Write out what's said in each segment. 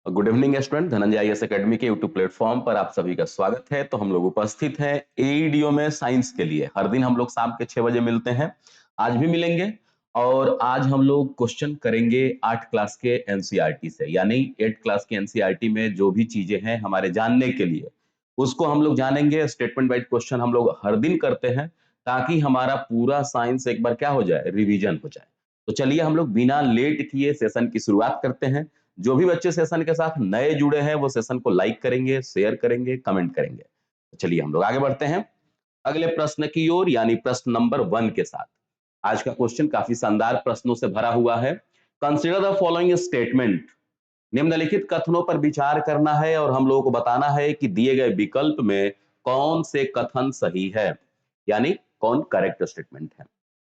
Good evening student, Dhananjay IAS academy के YouTube platform पर आप सभी का स्वागत है। तो हम लोग उपस्थित हैं एईडीओ में साइंस के लिए। हर दिन हम लोग शाम के 6 बजे मिलते हैं, आज भी मिलेंगे। और आज हम लोग क्वेश्चन करेंगे 8 क्लास के एनसीईआरटी से, यानी 8 क्लास के एनसीईआरटी में जो भी चीजें हैं हमारे जानने के लिए, उसको हम लोग जानेंगे। स्टेटमेंट वाइज क्वेश्चन हम लोग हर दिन करते हैं, ताकि हमारा पूरा साइंस एक बार क्या हो जाए, रिवीजन हो जाए। तो चलिए हम लोग बिना लेट किए सेशन की शुरुआत करते हैं। जो भी बच्चे सेशन के साथ नए जुड़े हैं वो सेशन को लाइक करेंगे, शेयर करेंगे, कमेंट करेंगे। तो चलिए हम लोग आगे बढ़ते हैं अगले प्रश्न की ओर, यानी प्रश्न नंबर 1 के साथ। आज का क्वेश्चन काफी शानदार प्रश्नों से भरा हुआ है। Consider the following statement. निम्नलिखित कथनों पर विचार करना है और हम लोगों को बताना है कि दिए गए विकल्प में कौन से कथन सही है, यानी कौन करेक्ट स्टेटमेंट है।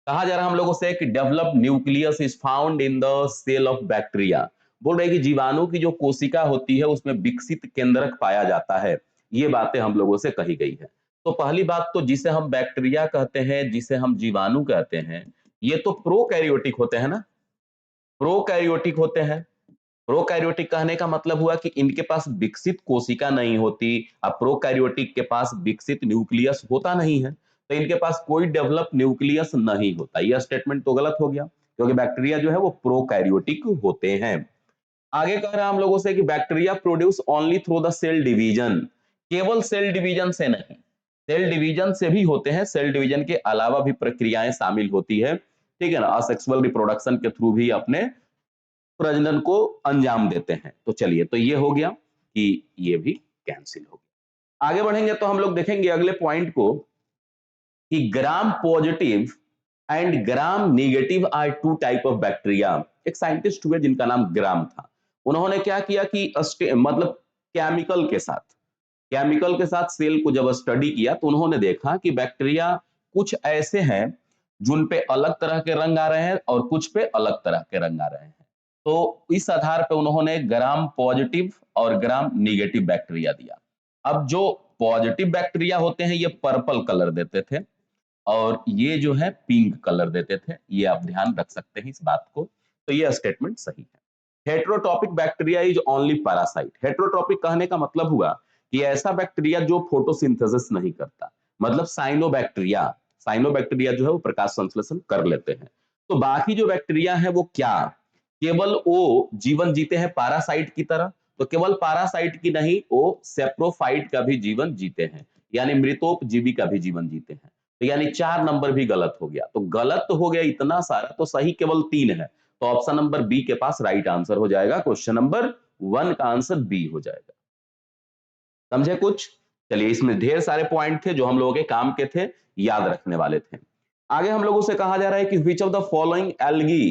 कहा जा रहा है हम लोगों से कि develop nucleus is found in the cell of bacteria. बोल रहे कि जीवाणु की जो कोशिका होती है उसमें विकसित केंद्रक पाया जाता है। ये बातें हम लोगों से कही गई है। तो पहली बात, तो जिसे हम बैक्टीरिया कहते हैं, जिसे हम जीवाणु कहते हैं, ये तो प्रोकैरियोटिक होते हैं ना, प्रोकैरियोटिक होते हैं। प्रोकैरियोटिक कहने का मतलब हुआ कि इनके पास विकसित कोशिका नहीं होती। अब प्रोकैरियोटिक के पास विकसित न्यूक्लियस होता नहीं है, तो इनके पास कोई डेवलप न्यूक्लियस नहीं होता। यह स्टेटमेंट तो गलत हो गया, क्योंकि बैक्टीरिया जो है वो प्रोकैरियोटिक होते हैं। आगे कह रहा है हम लोगों से कि bacteria produce only through the cell division. केवल सेल डिवीजन से नहीं, सेल डिवीजन से भी होते हैं, सेल डिवीजन के अलावा भी प्रक्रियाएं शामिल होती है, ठीक है ना। असेक्सुअल रिप्रोडक्शन के थ्रू भी अपने प्रजनन को अंजाम देते हैं। तो चलिए, तो ये हो गया कि ये भी कैंसिल हो गया। आगे बढ़ेंगे तो हम लोग देखेंगे अगले पॉइंट को कि gram positive and gram negative are two type of bacteria. एक साइंटिस्ट हुए जिनका नाम ग्राम था। उन्होंने क्या किया कि मतलब केमिकल के साथ सेल को जब स्टडी किया तो उन्होंने देखा कि बैक्टीरिया कुछ ऐसे हैं जिन पे अलग तरह के रंग आ रहे हैं और कुछ पे अलग तरह के रंग आ रहे हैं। तो इस आधार पे उन्होंने ग्राम पॉजिटिव और ग्राम नेगेटिव बैक्टीरिया दिया। अब जो पॉजिटिव बैक्टीरिया होते हैं ये पर्पल कलर देते थे, और ये जो है पिंक कलर देते थे। ये आप ध्यान रख सकते हैं इस बात को। तो ये स्टेटमेंट सही है। Heterotrophic bacteria is only parasite. Heterotrophic कहने का मतलब हुआ कि ऐसा बैक्टीरिया जो फोटोसिंथेसिस नहीं करता, मतलब साइनोबैक्टीरिया। साइनोबैक्टीरिया जो है वो प्रकाश संश्लेषण कर लेते हैं। तो बाकी जो बैक्टीरिया है वो क्या, केवल वो जीवन जीते हैं पैरासाइट की तरह। तो केवल पैरासाइट की नहीं, वो सेप्रोफाइट का भी जीवन जीते हैं, यानी मृतोपजीवी का भी जीवन जीते हैं। तो यानी 4 नंबर भी गलत हो गया। तो गलत हो गया इतना सारा, तो सही केवल 3 है। तो ऑप्शन नंबर बी के पास राइट आंसर हो जाएगा। क्वेश्चन नंबर 1 का आंसर बी हो जाएगा। समझे कुछ? चलिए, इसमें ढेर सारे पॉइंट थे जो हम लोगों के काम के थे, याद रखने वाले थे। आगे हम लोगों से कहा जा रहा है कि which of the following algae,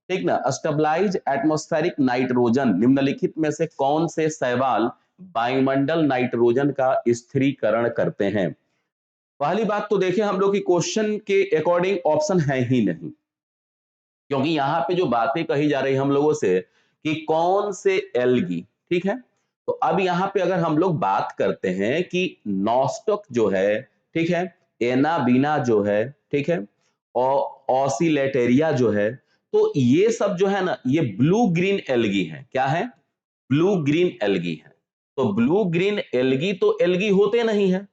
ठीक ना, स्टेबलाइज एटमॉस्फेरिक नाइट्रोजन। निम्नलिखित में से कौन से शैवाल वायुमंडल नाइट्रोजन का स्थिरीकरण करते हैं। पहली बात तो देखिए हम लोग की क्वेश्चन के अकॉर्डिंग ऑप्शन है ही नहीं, क्योंकि यहाँ पे जो बातें कही जा रही है हम लोगों से कि कौन से एल्गी, ठीक है। तो अब यहाँ पे अगर हम लोग बात करते हैं कि नॉस्टक जो है, ठीक है, एनाबीना जो है, ठीक है, और ऑसिलेटेरिया जो है, तो ये सब जो है ना, ये ब्लू ग्रीन एल्गी है। क्या है? ब्लू ग्रीन एल्गी है। तो ब्लू ग्रीन एल्गी तो एल्गी होते नहीं है।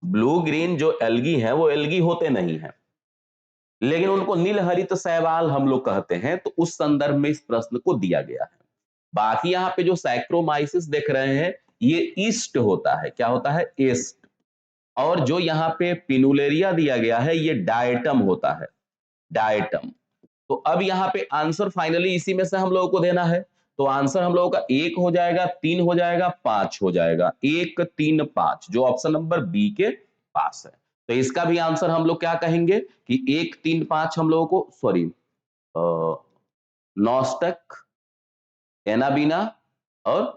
ब्लू ग्रीन जो एल्गी है वो एल्गी होते नहीं है, लेकिन उनको नील हरित शैवाल हम लोग कहते हैं। तो उस संदर्भ में इस प्रश्न को दिया गया है। बाकी यहाँ पे जो सैक्रोमाइसिस देख रहे हैं, ये ईस्ट होता है। क्या होता है? ईस्ट। और जो यहाँ पे पिनुलेरिया दिया गया है, ये डायटम होता है, डायटम। तो अब यहाँ पे आंसर फाइनली इसी में से हम लोगों को देना है। तो आंसर हम लोगों का 1 हो जाएगा, 3 हो जाएगा, 5 हो जाएगा। 1 3 5, जो ऑप्शन नंबर बी के पास है। तो इसका भी आंसर हम लोग क्या कहेंगे कि 1 3 5 हम लोगों को, सॉरी, नॉस्टक, एनाबीना और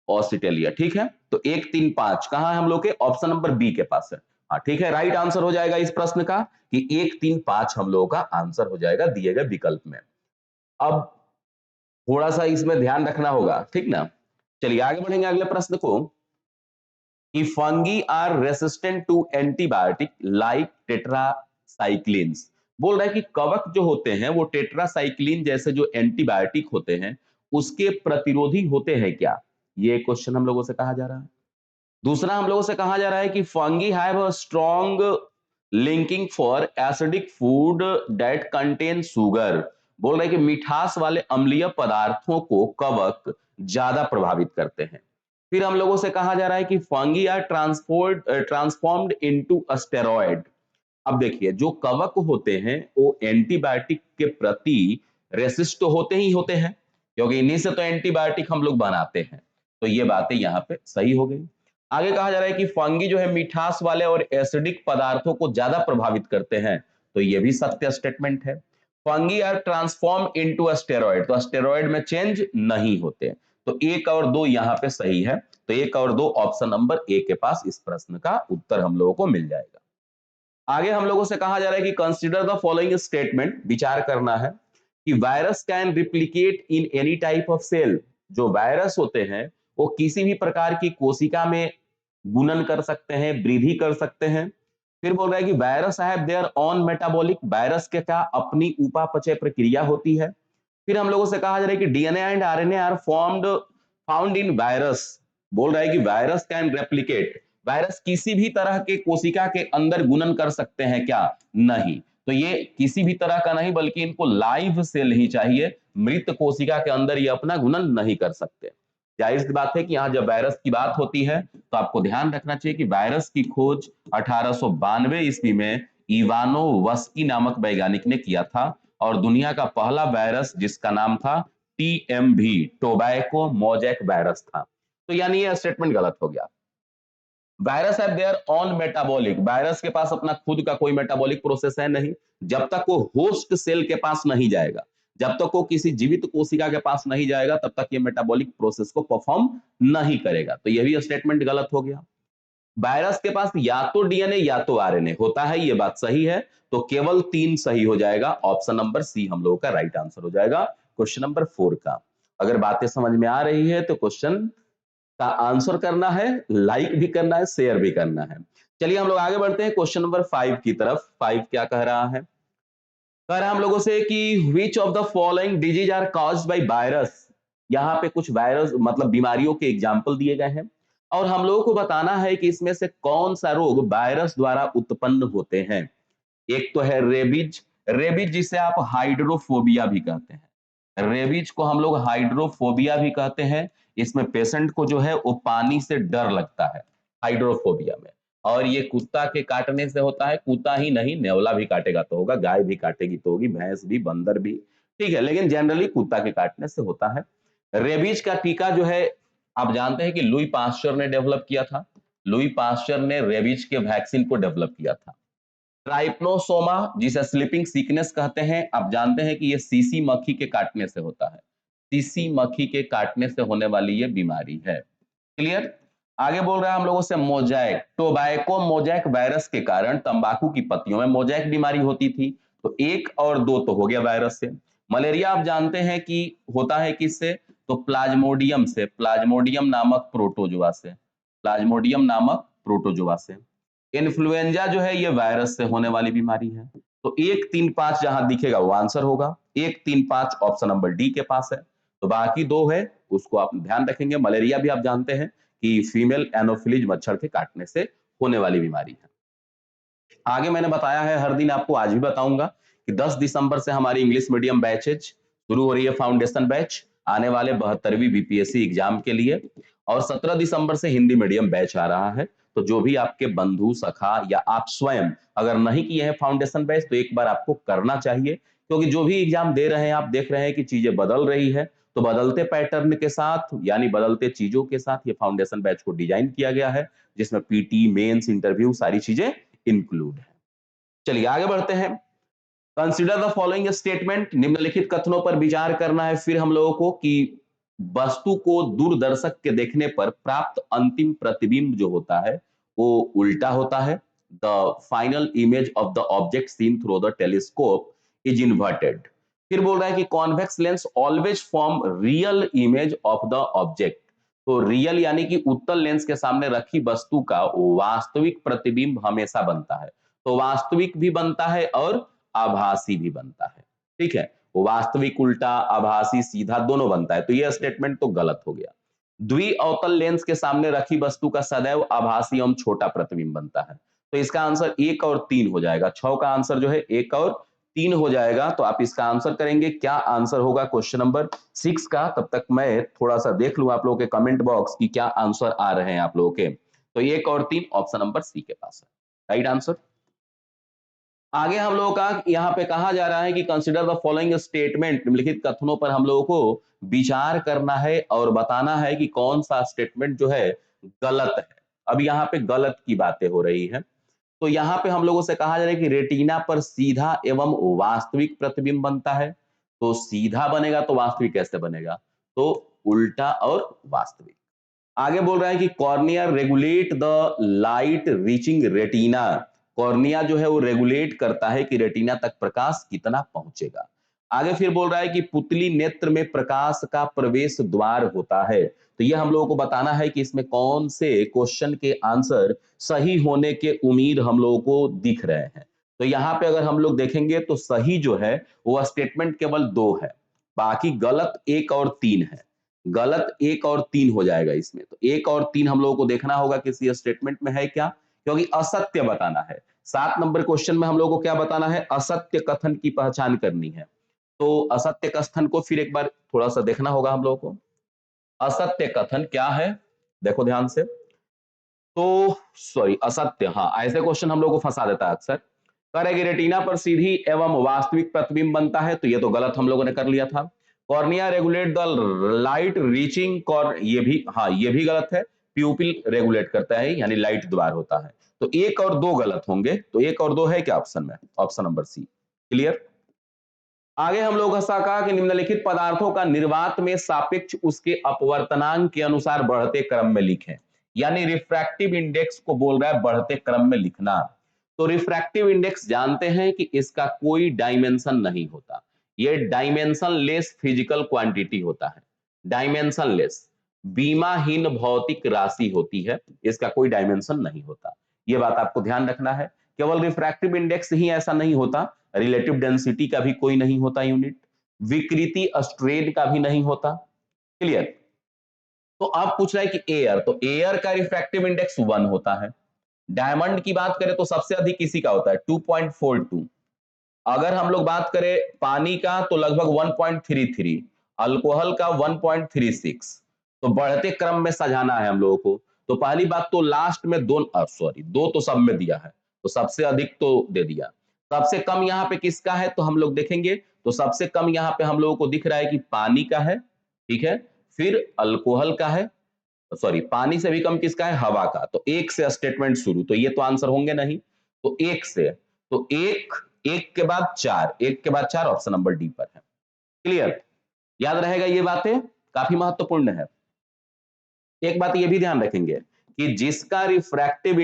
ऑस्ट्रेलिया, ठीक है। तो 1 3 5 कहां है हम लोग के? ऑप्शन नंबर बी के पास है। हाँ, ठीक है, राइट आंसर हो जाएगा इस प्रश्न का कि 1 3 5 हम लोगों का आंसर हो जाएगा दिए गए विकल्प में। अब थोड़ा सा इसमें ध्यान रखना होगा, ठीक ना। चलिए आगे बढ़ेंगे अगले प्रश्न को कि fungi are resistant to antibiotic like tetracyclines. बोल रहा है कि कवक जो होते हैं वो टेट्रासाइक्लिन जैसे जो एंटीबायोटिक होते हैं उसके प्रतिरोधी होते हैं क्या? ये क्वेश्चन हम लोगों से कहा जा रहा है। दूसरा हम लोगों से कहा जा रहा है कि fungi have a strong linking for acidic food that contain sugar. बोल रहे हैं कि मिठास वाले अम्लीय पदार्थों को कवक ज्यादा प्रभावित करते हैं। फिर हम लोगों से कहा जा रहा है कि fungi are transformed into a steroid. अब देखिए, जो कवक होते हैं वो एंटीबायोटिक के प्रति रेसिस्ट तो होते ही होते हैं, क्योंकि इन्हीं से तो एंटीबायोटिक हम लोग बनाते हैं। तो ये बातें यहाँ पे सही हो गई। आगे कहा जा रहा है कि फंगी जो है मिठास वाले और एसिडिक पदार्थों को ज्यादा प्रभावित करते हैं। तो ये भी सत्य स्टेटमेंट है। Fungi are transform into a steroid, तो स्टेरॉइड में चेंज नहीं होते। तो एक और दो यहाँ पे सही है। तो एक और दो ऑप्शन नंबर ए के पास इस प्रश्न का उत्तर हम लोगों को मिल जाएगा। आगे हम लोगों से कहा जा रहा है कि कंसीडर द फॉलोइंग स्टेटमेंट, विचार करना है कि virus can replicate in any type of cell. जो वायरस होते हैं वो किसी भी प्रकार की कोशिका में गुणन कर सकते हैं, वृद्धि कर सकते हैं। फिर बोल रहा है कि virus have their own metabolic, virus के क्या अपनी उपापचय प्रक्रिया होती है। फिर हम लोगों से कहा जा रहा है कि DNA and RNA are formed found in virus. बोल रहा है कि वायरस कैन रेप्लिकेट, वायरस किसी भी तरह के कोशिका के अंदर गुणन कर सकते हैं क्या? नहीं। तो ये किसी भी तरह का नहीं, बल्कि इनको लाइव सेल ही चाहिए। मृत कोशिका के अंदर ये अपना गुणन नहीं कर सकते। जाहिर सी बात है कि यहाँ जब वायरस की बात होती है तो आपको ध्यान रखना चाहिए कि वायरस की खोज 1892 ईस्वी में इवानो वस्की नामक वैज्ञानिक ने किया था, और दुनिया का पहला वायरस जिसका नाम था टीएमवी, टोबैको मोजैक वायरस था। तो यानी ये स्टेटमेंट गलत हो गया। वायरस है देयर ऑन मेटाबॉलिक, वायरस के पास अपना खुद का कोई मेटाबॉलिक प्रोसेस है नहीं। जब तक वो होस्ट सेल के पास नहीं जाएगा, जब तक वो किसी जीवित कोशिका के पास नहीं जाएगा, तब तक ये मेटाबॉलिक प्रोसेस को परफॉर्म नहीं करेगा। तो ये भी स्टेटमेंट गलत हो गया। वायरस के पास या तो डीएनए या तो आरएनए होता है, ये बात सही है। तो केवल तीन सही हो जाएगा। ऑप्शन नंबर सी हम लोगों का राइट आंसर हो जाएगा क्वेश्चन नंबर 4 का। अगर बातें समझ में आ रही है तो क्वेश्चन का आंसर करना है, लाइक भी करना है, शेयर भी करना है। चलिए हम लोग आगे बढ़ते हैं क्वेश्चन नंबर 5 की तरफ। 5 क्या कह रहा है? कह रहा है हम लोगों से कि which of the following disease are caused by virus. यहाँ पे कुछ वायरस मतलब बीमारियों के एग्जाम्पल दिए गए हैं, और हम लोगों को बताना है कि इसमें से कौन सा रोग वायरस द्वारा उत्पन्न होते हैं। एक तो है रेबीज, रेबीज जिसे आप हाइड्रोफोबिया भी कहते हैं। रेबीज को हम लोग हाइड्रोफोबिया भी कहते हैं। इसमें पेशेंट को जो है वो पानी से डर लगता है हाइड्रोफोबिया में। और ये कुत्ता के काटने से होता है। कुत्ता ही नहीं, नेवला भी काटेगा तो होगा, गाय भी काटेगी तो होगी, भैंस भी, बंदर भी, ठीक है, लेकिन जनरली कुत्ता के काटने से होता है। रेबीज का टीका जो है आप जानते हैं कि लुई पास्चर ने डेवलप किया था। लुई पास्चर ने रेबीज के वैक्सीन को डेवलप किया था। ट्राइप्नोसोमा जिसे स्लीपिंग सिकनेस कहते हैं, आप जानते हैं कि ये सीसी मक्खी के काटने से होता है। सीसी मक्खी के काटने से होने वाली ये बीमारी है। क्लियर? आगे बोल रहा है हम लोगों से मोजैक, टोबैको मोजैक वायरस के कारण तंबाकू की पत्तियों में मोजैक बीमारी होती थी। तो एक और दो तो हो गया वायरस से। मलेरिया आप जानते हैं कि होता है किससे? तो प्लाज्मोडियम से, प्लाज्मोडियम नामक प्रोटोजोआ से, प्लाज्मोडियम नामक प्रोटोजोआ से। इन्फ्लुएंजा जो है ये वायरस से होने वाली बीमारी है। तो 1 3 5 जहां दिखेगा वो आंसर होगा। 1 3 5 ऑप्शन नंबर डी के पास है। तो बाकी दो है उसको आप ध्यान रखेंगे। मलेरिया भी आप जानते हैं कि फीमेल एनोफिलीज मच्छर के काटने से होने वाली बीमारी है। आगे मैंने बताया है, हर दिन आपको आज भी बताऊंगा कि 10 दिसंबर से हमारी इंग्लिश मीडियम बैचेज शुरू हो रही है, फाउंडेशन बैच आने वाले 72वीं बीपीएससी एग्जाम के लिए। और 17 दिसंबर से हिंदी मीडियम बैच आ रहा है। तो जो भी आपके बंधु सखा या आप स्वयं अगर नहीं किए हैं फाउंडेशन बैच, तो एक बार आपको करना चाहिए, क्योंकि जो भी एग्जाम दे रहे हैं आप देख रहे हैं कि चीजें बदल रही है। तो बदलते पैटर्न के साथ यानी बदलते चीजों के साथ ये फाउंडेशन बैच को डिजाइन किया गया है, जिसमें पीटी, मेंस, इंटरव्यू सारी चीजें इंक्लूड है। चलिए आगे बढ़ते हैं। कंसिडर द फॉलोइंग स्टेटमेंट, निम्नलिखित कथनों पर विचार करना है फिर हम लोगों को कि वस्तु को दूरदर्शक के देखने पर प्राप्त अंतिम प्रतिबिंब जो होता है वो उल्टा होता है। The final image of the object seen through the telescope is inverted. फिर बोल रहा है कि convex lens always form real image of the object. तो रियल यानी कि उत्तल लेंस के सामने रखी वस्तु का वास्तविक प्रतिबिंब हमेशा बनता है। तो वास्तविक भी बनता है और आभासी भी बनता है। ठीक है, वास्तविक, उल्टा, आभासी, सीधा दोनों बनता है, तो ये स्टेटमेंट तो गलत हो गया। द्विअवतल लेंस के सामने रखी वस्तु का सदैव आभासी एवं छोटा प्रतिबिंब बनता है, तो इसका आंसर 1 और 3 हो जाएगा। 6 का आंसर जो है 1 और 3 हो जाएगा, तो आप इसका आंसर करेंगे। क्या आंसर होगा क्वेश्चन नंबर 6 का? तब तक मैं थोड़ा सा देख लूं आप लोगों के कमेंट बॉक्स की क्या आंसर आ रहे हैं आप लोगों के। तो 1 और 3 ऑप्शन नंबर सी के पास है राइट आंसर। आगे हम लोगों का यहाँ पे कहा जा रहा है कि कंसिडर द फॉलोइंग स्टेटमेंट, निम्नलिखित कथनों पर हम लोगों को विचार करना है और बताना है कि कौन सा स्टेटमेंट जो है गलत है। अब यहाँ पे गलत की बातें हो रही है, तो यहाँ पे हम लोगों से कहा जा रहा है कि रेटिना पर सीधा एवं वास्तविक प्रतिबिंब बनता है, तो सीधा बनेगा तो वास्तविक कैसे बनेगा? तो उल्टा और वास्तविक। आगे बोल रहा है कि cornea regulate the light reaching retina, cornea जो है वो रेगुलेट करता है कि रेटिना तक प्रकाश कितना पहुंचेगा। आगे फिर बोल रहा है कि पुतली नेत्र में प्रकाश का प्रवेश द्वार होता है, तो ये हम लोगों को बताना है कि इसमें कौन से क्वेश्चन के आंसर सही होने के उम्मीद हम लोगों को दिख रहे हैं। तो यहाँ पे अगर हम लोग देखेंगे तो सही जो है वो स्टेटमेंट केवल 2 है, बाकी गलत 1 और 3 है। गलत 1 और 3 हो जाएगा इसमें, तो 1 और 3 हम लोगों को देखना होगा किसी स्टेटमेंट में है क्या, क्योंकि असत्य बताना है। 7 नंबर क्वेश्चन में हम लोगों को क्या बताना है? असत्य कथन की पहचान करनी है। तो असत्य कथन को फिर एक बार थोड़ा सा देखना होगा हम लोगों को। असत्य कथन क्या है? देखो ध्यान से। तो सॉरी, असत्य, हाँ, ऐसे क्वेश्चन हम लोग को फंसा देता है अक्सर। करेगी रेटिना पर सीधी एवं वास्तविक प्रतिबिंब बनता है, तो ये तो गलत हम लोगों ने कर लिया था। Cornea regulate the light reaching ये भी, हाँ, ये भी गलत है। प्यूपिल रेगुलेट करता है यानी लाइट द्वार होता है, तो 1 और 2 गलत होंगे। तो 1 और 2 है क्या ऑप्शन में? Option number C. क्लियर? आगे हम लोग ऐसा कहा कि निम्नलिखित पदार्थों का निर्वात में सापेक्ष उसके अपवर्तनांक के अनुसार बढ़ते क्रम में लिखें, यानी रिफ्रैक्टिव इंडेक्स को बोल रहा है बढ़ते क्रम में लिखना। तो रिफ्रैक्टिव इंडेक्स जानते हैं कि इसका कोई डायमेंशन नहीं होता, ये डायमेंशन लेस फिजिकल क्वांटिटी होता है। डायमेंशन लेस, बीमाहीन भौतिक राशि होती है, इसका कोई डायमेंशन नहीं होता। ये बात आपको ध्यान रखना है। केवल रिफ्रैक्टिव इंडेक्स ही ऐसा नहीं होता, रिलेटिव डेंसिटी का भी कोई नहीं होता यूनिट, विकृति स्ट्रेन का भी नहीं होता। क्लियर? तो अब पूछ रहा है कि एयर, तो एयर का रिफ्रैक्टिव इंडेक्स 1 होता है। डायमंड की बात करें तो सबसे अधिक किसी का होता है 2.42। अगर हम लोग बात करें पानी का तो लगभग 1.33, अल्कोहल का 1.36। तो बढ़ते क्रम में सजाना है हम लोगों को। तो पहली बात तो लास्ट में दो, सॉरी, 2 तो सब में दिया है, तो सबसे अधिक तो दे दिया। सबसे कम यहाँ पे किसका है तो हम लोग देखेंगे, तो सबसे कम यहाँ पे हम लोगों को दिख रहा है कि पानी का है, ठीक है, फिर अल्कोहल का है, सॉरी, पानी से भी कम किसका है? हवा का। तो 1 से स्टेटमेंट शुरू, तो ये तो आंसर होंगे नहीं, तो 1 से, तो 1, 1 के बाद 4, 1 के बाद 4 ऑप्शन नंबर डी पर है। क्लियर? याद रहेगा ये बातें, काफी महत्वपूर्ण है। एक बात ये भी ध्यान रखेंगे कि जिसका रिफ्रैक्टिव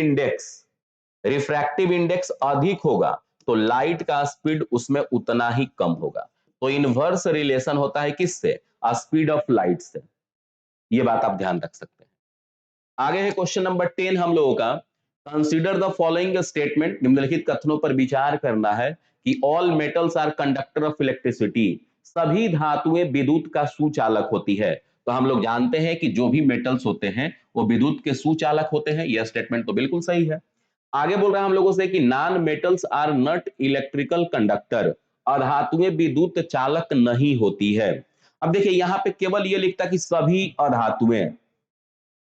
इंडेक्स अधिक होगा तो लाइट का स्पीड उसमें उतना ही कम होगा। तो इनवर्स रिलेशन होता है किससे? स्पीड ऑफ लाइट से। ये बात आप ध्यान रख सकते हैं। आगे है क्वेश्चन नंबर 10 हम लोगों का। कंसीडर द फॉलोइंग स्टेटमेंट, निम्नलिखित कथनों पर विचार करना है कि all metals are conductor of electricity, सभी धातुएं विद्युत का सुचालक होती है। तो हम लोग जानते हैं कि जो भी मेटल्स होते हैं वो विद्युत के सुचालक होते हैं, यह स्टेटमेंट तो बिल्कुल सही है। आगे बोल रहा है हम लोगों से कि non metals are not electrical conductor, अधातुएं विद्युत चालक नहीं होती है। अब देखिए यहाँ पे केवल ये लिखता कि सभी अधातुएं,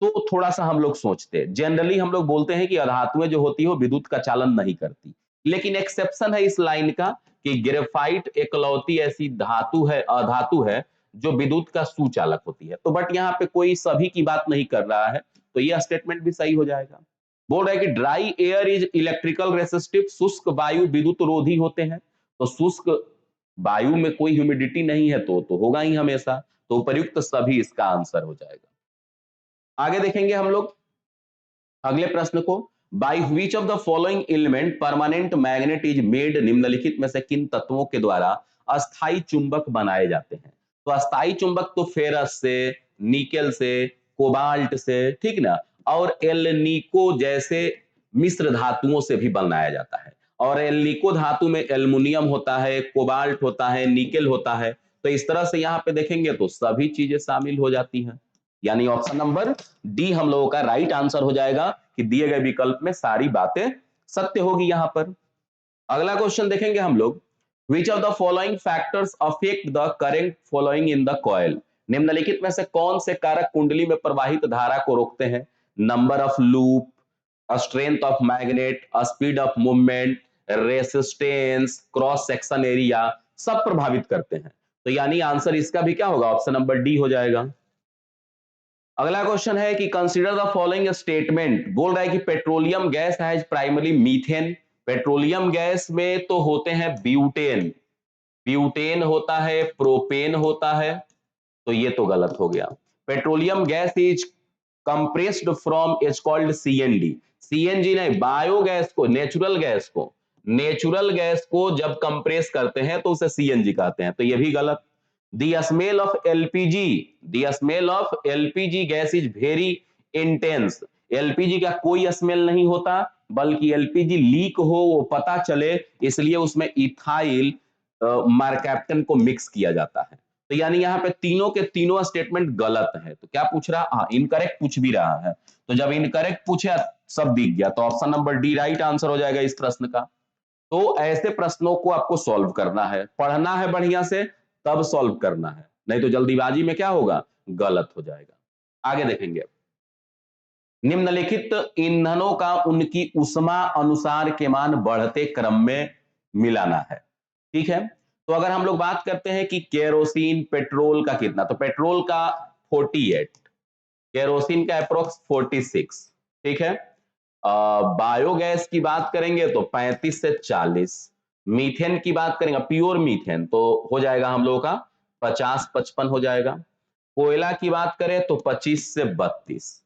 तो थोड़ा सा हम लोग सोचते हैं, जनरली हम लोग बोलते हैं कि अधातुएं जो होती है वो विद्युत का चालन नहीं करती, लेकिन एक्सेप्शन है इस लाइन का कि ग्रेफाइट एकलौती ऐसी धातु है, अधातु है, जो विद्युत का सुचालक होती है। तो बट यहाँ पे कोई सभी की बात नहीं कर रहा है, तो यह स्टेटमेंट भी सही हो जाएगा। बोल रहा है कि dry air is electrical resistive, शुष्क वायु विद्युत रोधी होते हैं। तो शुष्क वायु में कोई ह्यूमिडिटी नहीं है, तो होगा ही हमेशा, तो उपयुक्त सभी इसका आंसर हो जाएगा। आगे देखेंगे हम लोग अगले प्रश्न को। By which of the following element permanent magnet is made, निम्नलिखित में से किन तत्वों के द्वारा अस्थाई चुंबक बनाए जाते हैं? तो अस्थाई चुंबक तो फेरस से, निकेल से, कोबाल्ट से, ठीक ना, और एलनिको जैसे मिश्र धातुओं से भी बनाया जाता है। और एल्निको धातु में एल्युमिनियम होता है, कोबाल्ट होता है, निकेल होता है। तो इस तरह से यहाँ पे देखेंगे तो सभी चीजें शामिल हो जाती हैं, यानी ऑप्शन नंबर डी हम लोगों का राइट आंसर हो जाएगा कि दिए गए विकल्प में सारी बातें सत्य होगी यहां पर। अगला क्वेश्चन देखेंगे हम लोग, which of the following factors affect the current flowing in the coil. निम्नलिखित में से कौन से कारक कुंडली में प्रवाहित धारा को रोकते हैं? Number of loop, strength of magnet, speed of movement, resistance, cross section area, सब प्रभावित करते हैं। तो यानी आंसर इसका भी क्या होगा? ऑप्शन नंबर डी हो जाएगा। अगला क्वेश्चन है कि कंसीडर द फॉलोइंग स्टेटमेंट। बोल रहा है कि petroleum gas has primary methane. Petroleum gas में तो होते हैं ब्यूटेन, ब्यूटेन होता है, प्रोपेन होता है, तो ये तो गलत हो गया। Petroleum gas is compressed from is called C&D. CNG नहीं, बायोगैस को, नेचुरल गैस को जब कंप्रेस करते हैं तो उसे सीएनजी कहते हैं, तो ये भी गलत। The smell of LPG, the smell of LPG gas is very intense. LPG का कोई स्मेल नहीं होता, बल्कि एलपीजी लीक हो वो पता चले, इसलिए उसमें इथाइल मार्कैप्टन को मिक्स किया जाता है। तो यानी यहाँ पे तीनों के तीनों स्टेटमेंट गलत है। तो क्या पूछ रहा? हाँ, इनकरेक्ट पूछ भी रहा है। तो जब इनकरेक्ट पूछे सब दिख गया, तो option number D right answer हो जाएगा इस प्रश्न का। तो ऐसे प्रश्नों को आपको सॉल्व करना है, पढ़ना है बढ़िया से, तब सॉल्व करना है, नहीं तो जल्दीबाजी में क्या होगा? गलत हो जाएगा। आगे देखेंगे, निम्नलिखित ईंधनों का उनकी ऊष्मा अनुसार के मान बढ़ते क्रम में मिलाना है। ठीक है, तो अगर हम लोग बात करते हैं कि केरोसिन, पेट्रोल का कितना, तो पेट्रोल का 48, केरोसिन का अप्रोक्स 46। ठीक है, बायोगैस की बात करेंगे तो 35 से 40। मीथेन की बात करेंगे, प्योर मीथेन, तो हो जाएगा हम लोगों का 50-55 हो जाएगा। कोयला की बात करें तो 25 से 32।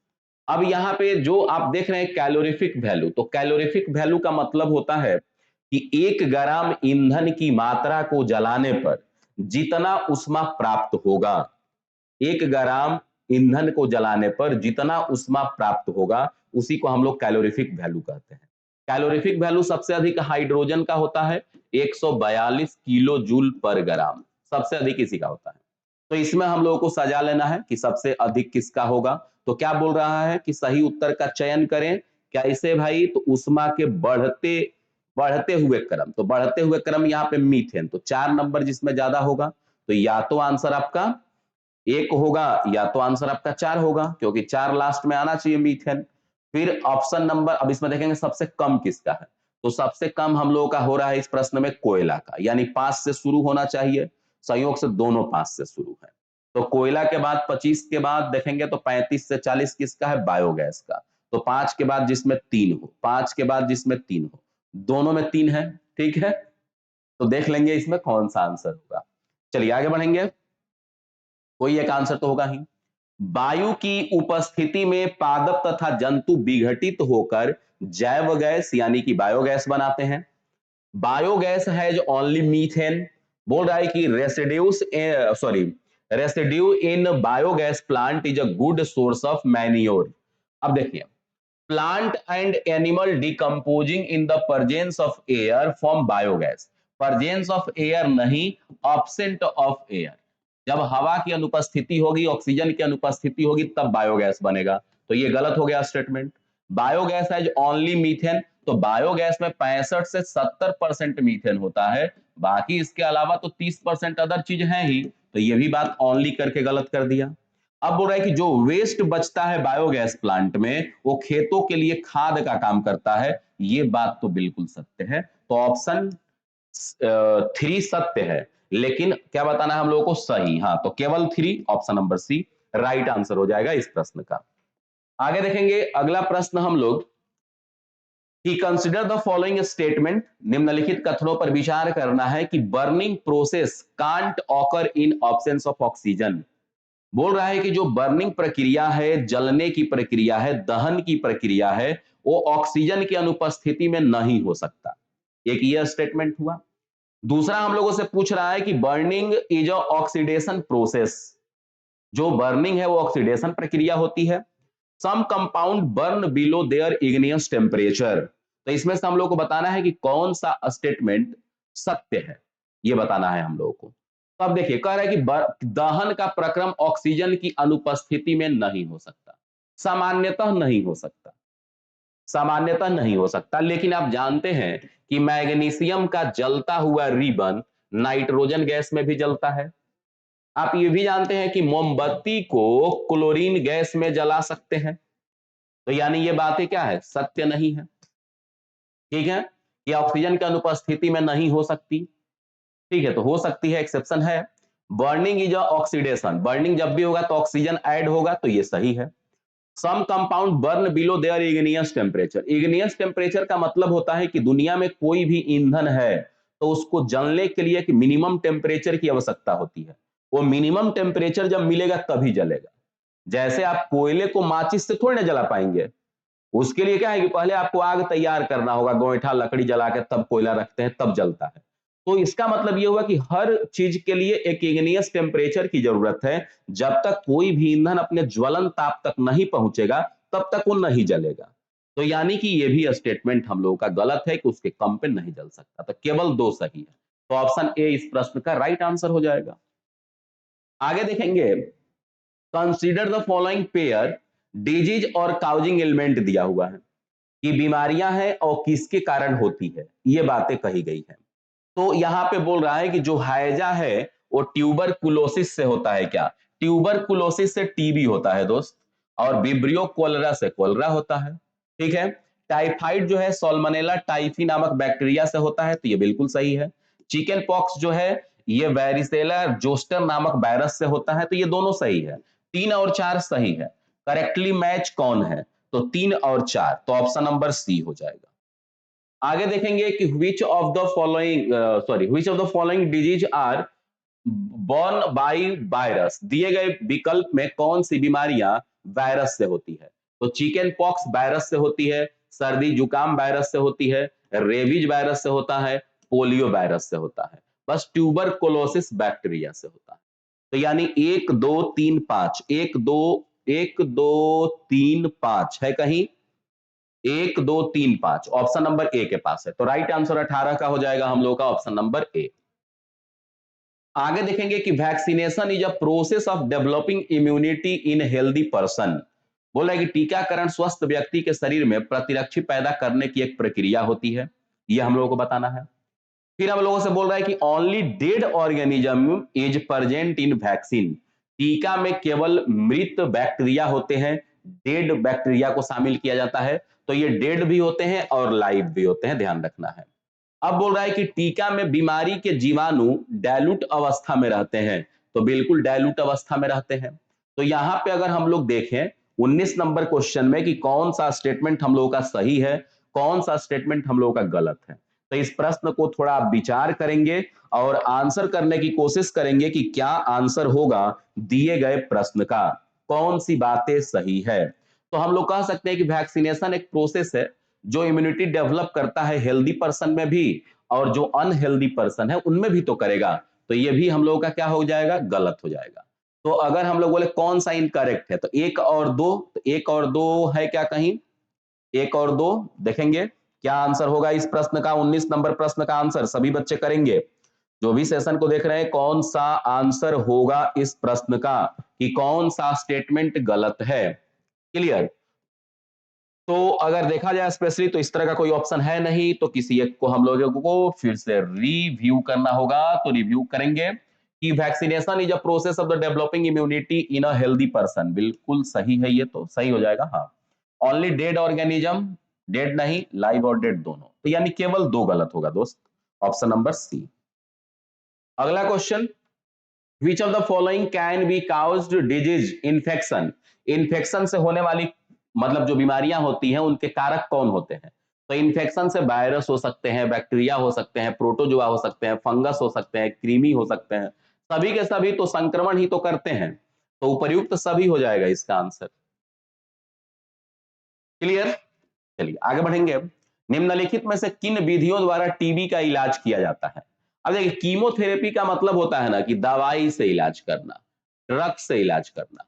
अब यहाँ पे जो आप देख रहे हैं कैलोरीफिक वैल्यू, तो कैलोरीफिक वैल्यू का मतलब होता है कि 1 ग्राम ईंधन की मात्रा को जलाने पर जितना ऊष्मा प्राप्त होगा, 1 ग्राम ईंधन को जलाने पर जितना ऊष्मा प्राप्त होगा, उसी को हम लोग कैलोरीफिक वैल्यू कहते हैं। कैलोरीफिक वैल्यू सबसे अधिक हाइड्रोजन का होता है, 142 किलो जूल पर ग्राम, सबसे अधिक इसी का होता है। तो इसमें हम लोगों को सजा लेना है कि सबसे अधिक किसका होगा। तो क्या बोल रहा है कि सही उत्तर का चयन करें। क्या इसे भाई? तो ऊष्मा के बढ़ते बढ़ते हुए क्रम, तो बढ़ते हुए क्रम यहाँ पे मीथेन, तो 4 नंबर जिसमें ज्यादा होगा, तो या तो आंसर आपका 1 होगा या तो आंसर आपका 4 होगा, क्योंकि 4 लास्ट में आना चाहिए मीथेन। फिर ऑप्शन नंबर, अब इसमें देखेंगे सबसे कम किसका है, तो सबसे कम हम लोगों का हो रहा है इस प्रश्न में कोयला का, यानी 5 से शुरू होना चाहिए। संयोग से दोनों 5 से शुरू है, तो कोयला के बाद 25 के बाद देखेंगे तो 35 से 40 किसका है? बायोगैस का। तो 5 के बाद जिसमें 3 हो, 5 के बाद जिसमें 3 हो, दोनों में 3 है। ठीक है, तो देख लेंगे इसमें कौन सा आंसर होगा। चलिए आगे बढ़ेंगे, कोई एक आंसर तो होगा ही। वायु की उपस्थिति में पादप तथा जंतु विघटित होकर जैव गैस यानी कि बायोगैस बनाते हैं। Biogas has only methane. बोल रहा है कि residue in biogas plant is a good source of manure. अब देखिए, plant and animal decomposing in the presence of air form biogas. Presence of air नहीं, ऑब्सेंट ऑफ एयर, जब हवा की अनुपस्थिति होगी, ऑक्सीजन की अनुपस्थिति होगी, तब बायोगैस बनेगा। तो ये गलत हो गया स्टेटमेंट। बायोगैस है ओनली मीथेन, तो बायोगैस में 65 से 70% मीथेन होता है, बाकी इसके अलावा तो 30% अदर चीज है ही, तो ये भी बात ओनली करके गलत कर दिया। अब बोल रहा है कि जो वेस्ट बचता है बायोगैस प्लांट में, वो खेतों के लिए खाद का काम करता है, ये बात तो बिल्कुल सत्य है। तो ऑप्शन 3 सत्य है, लेकिन क्या बताना है हम लोगों को? सही। हाँ, तो केवल 3, option number C right answer हो जाएगा इस प्रश्न का। आगे देखेंगे अगला प्रश्न हम लोग, कि कंसिडर द फॉलोइंग स्टेटमेंट। निम्नलिखित कथनों पर विचार करना है कि burning process can't occur in absence of oxygen. बोल रहा है कि जो बर्निंग प्रक्रिया है, जलने की प्रक्रिया है, दहन की प्रक्रिया है, वो ऑक्सीजन की अनुपस्थिति में नहीं हो सकता। एक ये स्टेटमेंट हुआ। दूसरा हम लोगों से पूछ रहा है कि burning is a oxidation process. जो बर्निंग है वो ऑक्सीडेशन प्रक्रिया होती है। Some compound burn below their igneous temperature. तो इसमें से हम लोग को बताना है कि कौन सा स्टेटमेंट सत्य है, ये बताना है हम लोगों को। तो अब देखिए कह रहा है कि दहन का प्रक्रम ऑक्सीजन की अनुपस्थिति में नहीं हो सकता। सामान्यतः नहीं हो सकता, सामान्यतः नहीं हो सकता, लेकिन आप जानते हैं कि मैग्नीशियम का जलता हुआ रिबन नाइट्रोजन गैस में भी जलता है। आप ये भी जानते हैं कि मोमबत्ती को क्लोरीन गैस में जला सकते हैं। तो यानी ये बातें क्या है, सत्य नहीं है। ठीक है, ये ऑक्सीजन की अनुपस्थिति में नहीं हो सकती। ठीक है, तो हो सकती है, एक्सेप्शन है। बर्निंग इज ऑक्सीडेशन, बर्निंग जब भी होगा तो ऑक्सीजन ऐड होगा, तो ये सही है। Some compound burn below their igneous temperature, igneous temperature का मतलब होता है कि दुनिया में कोई भी ईंधन है तो उसको जलने के लिए एक मिनिमम टेम्परेचर की आवश्यकता होती है। वो मिनिमम टेम्परेचर जब मिलेगा तभी जलेगा। जैसे आप कोयले को माचिस से थोड़ी ना जला पाएंगे, उसके लिए क्या है कि पहले आपको आग तैयार करना होगा, गोईठा लकड़ी जला के तब कोयला रखते हैं, तब जलता है। तो इसका मतलब ये हुआ कि हर चीज के लिए एक इग्नियस टेम्परेचर की जरूरत है। जब तक कोई भी ईंधन अपने ज्वलन ताप तक नहीं पहुंचेगा तब तक वो नहीं जलेगा। तो यानी कि ये भी स्टेटमेंट हम लोगों का गलत है कि उसके कम पे नहीं जल सकता। तो केवल दो सही है, तो ऑप्शन ए इस प्रश्न का राइट आंसर हो जाएगा। आगे देखेंगे, consider the following pair disease और काउजिंग एलिमेंट दिया हुआ है कि बीमारियां हैं और किसके कारण होती है, ये बातें कही गई है। तो यहां पे बोल रहा है कि जो हैजा है वो ट्यूबरकुलोसिस से होता है। क्या ट्यूबरकुलोसिस से टीबी होता है दोस्त, और विब्रियो कोलेरा से कोलेरा होता है। ठीक है, टाइफाइड जो है सोल्मोनेला टाइफी नामक बैक्टीरिया से होता है, तो ये बिल्कुल सही है। चिकन पॉक्स जो है ये वेरिसेला जोस्टर नामक वायरस से होता है, तो ये दोनों सही है। 3 और 4 सही है। करेक्टली मैच कौन है, तो 3 और 4, तो ऑप्शन नंबर सी हो जाएगा। आगे देखेंगे कि which of the following disease are born by virus, दिए गए विकल्प में कौन सी बीमारियां वायरस से होती है। तो चिकन पॉक्स वायरस से होती है, सर्दी जुकाम वायरस से होती है, रेबीज वायरस से होता है, पोलियो वायरस से होता है, बस ट्यूबरकुलोसिस बैक्टीरिया से होता है। तो यानी 1 2 3 5, 1 2 3 5 है कहीं, 1 2 3 5 ऑप्शन नंबर ए के पास है, तो राइट आंसर 18 का हो जाएगा हम लोग का ऑप्शन नंबर ए। आगे देखेंगे कि vaccination is a process of developing immunity in healthy person. बोला कि टीकाकरण स्वस्थ व्यक्ति के शरीर में प्रतिरक्षी पैदा करने की एक प्रक्रिया होती है, ये हम लोगों को बताना है। फिर हम लोगों से बोल रहा है कि only dead organism is present in vaccine, टीका में केवल मृत बैक्टीरिया होते हैं, डेड बैक्टीरिया को शामिल किया जाता है। तो ये डेड भी होते हैं और लाइव भी होते हैं, ध्यान रखना है। अब बोल रहा है कि टीका में बीमारी के जीवाणु डायलूट अवस्था में रहते हैं, तो बिल्कुल डायलूट अवस्था में रहते हैं। तो यहां पे अगर हम लोग देखें 19 नंबर क्वेश्चन में कि कौन सा स्टेटमेंट हम लोगों का सही है, कौन सा स्टेटमेंट हम लोगों का गलत है, तो इस प्रश्न को थोड़ा आप विचार करेंगे और आंसर करने की कोशिश करेंगे कि क्या आंसर होगा दिए गए प्रश्न का, कौन सी बातें सही है। तो हम लोग कह सकते हैं कि वैक्सीनेशन एक प्रोसेस है जो इम्यूनिटी डेवलप करता है हेल्दी पर्सन में भी, और जो अनहेल्दी पर्सन है उनमें भी तो करेगा। तो ये भी हम लोगों का क्या हो जाएगा, गलत हो जाएगा। तो अगर हम लोग बोले कौन सा इनकरेक्ट है, तो 1 और 2, तो 1 और 2 है क्या कहीं, 1 और 2 देखेंगे क्या आंसर होगा इस प्रश्न का। 19 नंबर प्रश्न का आंसर सभी बच्चे करेंगे, जो भी सेशन को देख रहे हैं, कौन सा आंसर होगा इस प्रश्न का कि कौन सा स्टेटमेंट गलत है। क्लियर। तो अगर देखा जाए स्पेशली तो इस तरह का कोई ऑप्शन है नहीं, तो किसी एक को हम लोगों को फिर से रिव्यू करना होगा। तो रिव्यू करेंगे कि vaccination is a process of the developing immunity in a healthy person, बिल्कुल सही है, ये तो सही हो जाएगा। हाँ, ओनली डेड ऑर्गेनिज्म, डेड नहीं लाइव और डेड दोनों, तो यानी केवल 2 गलत होगा दोस्त, ऑप्शन नंबर सी। अगला question, which of the following can be caused disease infection, infection से होने वाली मतलब जो बीमारियां होती हैं उनके कारक कौन होते हैं। तो इन्फेक्शन से वायरस हो सकते हैं, बैक्टीरिया हो सकते हैं, प्रोटोजुआ हो सकते हैं, फंगस हो सकते हैं, कृमि हो सकते हैं, सभी के सभी तो संक्रमण ही तो करते हैं, तो उपर्युक्त सभी हो जाएगा इसका आंसर। क्लियर। चलिए आगे बढ़ेंगे। निम्नलिखित में से किन विधियों द्वारा टीबी का इलाज किया जाता है। अब देखिए कीमोथेरेपी का मतलब होता है ना कि दवाई से इलाज करना, ड्रग से इलाज करना,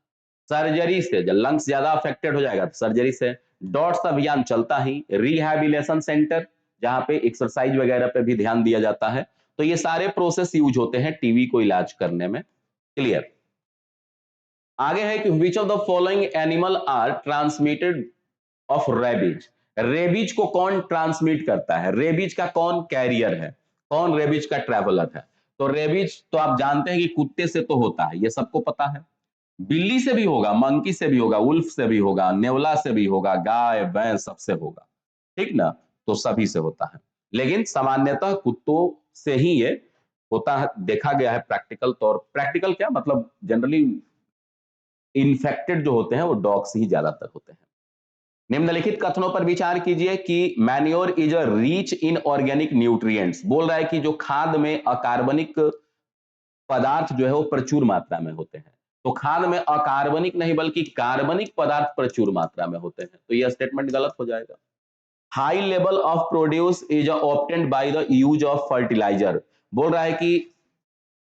सर्जरी से, जब लंग्स ज्यादा अफेक्टेड हो जाएगा तो सर्जरी से, डॉट्स अभियान चलता ही, रिहैबिलिटेशन सेंटर जहां पे एक्सरसाइज वगैरह पे भी ध्यान दिया जाता है। तो ये सारे प्रोसेस यूज होते हैं टीबी को इलाज करने में। क्लियर। आगे है कि which of the following animal are transmitted of rabies. Rabies को कौन ट्रांसमिट करता है, रेबीज का कौन कैरियर है, कौन रेबीज का ट्रेवलर है। तो रेबीज तो आप जानते हैं कि कुत्ते से तो होता है, ये सबको पता है। बिल्ली से भी होगा, मंकी से भी होगा, उल्फ से भी होगा, नेवला से भी होगा, गाय भैंस सबसे होगा, ठीक ना। तो सभी से होता है, लेकिन सामान्यतः कुत्तों से ही ये होता है, देखा गया है प्रैक्टिकल तौर। प्रैक्टिकल क्या मतलब, जनरली इन्फेक्टेड जो होते हैं वो डॉग से ही ज्यादातर होते हैं। निम्नलिखित कथनों पर विचार कीजिए कि manure is a reach in organic nutrients. बोल रहा है कि जो खाद में अकार्बनिक पदार्थ जो है वो प्रचुर मात्रा में होते हैं। तो खाद में अकार्बनिक नहीं बल्कि कार्बनिक पदार्थ प्रचुर मात्रा में होते हैं, तो यह स्टेटमेंट गलत हो जाएगा। High level of produce is obtained by the use of fertiliser. बोल रहा है कि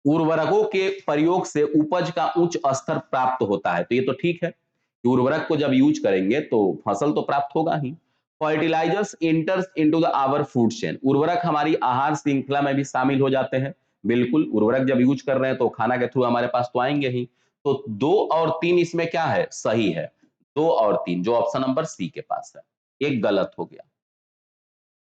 उर्वरकों के प्रयोग से उपज का उच्च स्तर प्राप्त होता है, तो ये तो ठीक है कि उर्वरक को जब यूज करेंगे तो फसल तो प्राप्त होगा ही। Fertilizers enters into the our food chain. उर्वरक हमारी आहार श्रृंखला में भी शामिल हो जाते हैं। बिल्कुल, उर्वरक जब यूज कर रहे हैं तो खाना के थ्रू हमारे पास तो आएंगे ही। तो 2 और 3 इसमें क्या है, सही है। 2 और 3 जो ऑप्शन नंबर सी के पास है, एक गलत हो गया।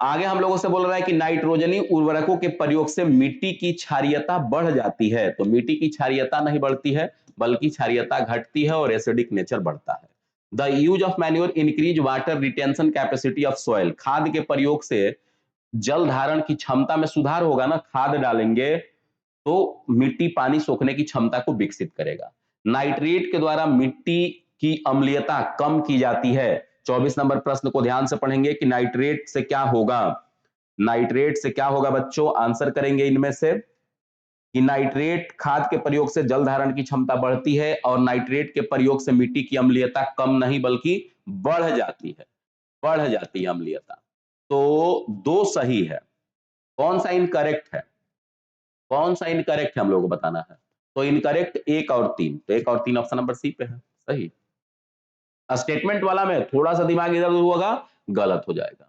आगे हम लोगों से बोल रहा है कि नाइट्रोजनी उर्वरकों के प्रयोग से मिट्टी की क्षारीयता बढ़ जाती है। तो मिट्टी की क्षारीयता नहीं बढ़ती है बल्कि क्षारीयता घटती है और एसिडिक नेचर बढ़ता है। The use of manure increase water retention capacity of soil. खाद के प्रयोग से जल धारण की क्षमता में सुधार होगा ना, खाद डालेंगे तो मिट्टी पानी सोखने की क्षमता को विकसित करेगा। नाइट्रेट के द्वारा मिट्टी की अम्लीयता कम की जाती है। 24 नंबर प्रश्न को ध्यान से पढ़ेंगे कि नाइट्रेट से क्या होगा। नाइट्रेट से क्या होगा बच्चों, आंसर करेंगे इनमें से कि नाइट्रेट खाद के प्रयोग से जल धारण की क्षमता बढ़ती है और नाइट्रेट के प्रयोग से मिट्टी की अम्लीयता कम नहीं बल्कि बढ़ जाती है, बढ़ जाती है अम्लीयता। तो 2 सही है। कौन सा इनकरेक्ट है, कौन सा इनकरेक्ट है हम लोगों को बताना है। तो इनकरेक्ट 1 और 3, तो 1 और 3 ऑप्शन नंबर सी पे है, सही। स्टेटमेंट वाला में थोड़ा सा दिमाग इधर उधर होगा, गलत हो जाएगा।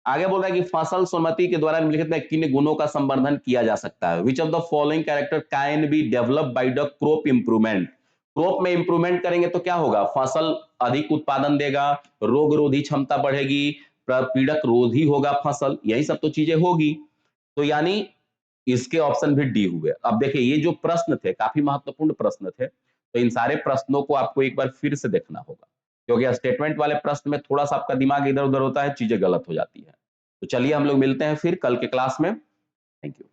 आगे बोल रहा है कि फसल सोमती के द्वारा निम्नलिखित में किन गुणों का संवर्धन किया जा सकता है। विच of the following character can be develop by the crop improvement. Crop में इंप्रूवमेंट करेंगे तो क्या होगा, फसल अधिक उत्पादन देगा, रोग रोधी क्षमता बढ़ेगी, पीड़क रोधी होगा फसल, यही सब तो चीजें होगी। तो यानी इसके ऑप्शन भी डी हुए। अब देखिए ये जो प्रश्न थे काफी महत्वपूर्ण प्रश्न थे, तो इन सारे प्रश्नों को आपको एक बार फिर से देखना होगा, क्योंकि स्टेटमेंट वाले प्रश्न में थोड़ा सा आपका दिमाग इधर उधर होता है, चीजें गलत हो जाती है। तो चलिए हम लोग मिलते हैं फिर कल के क्लास में। Thank you.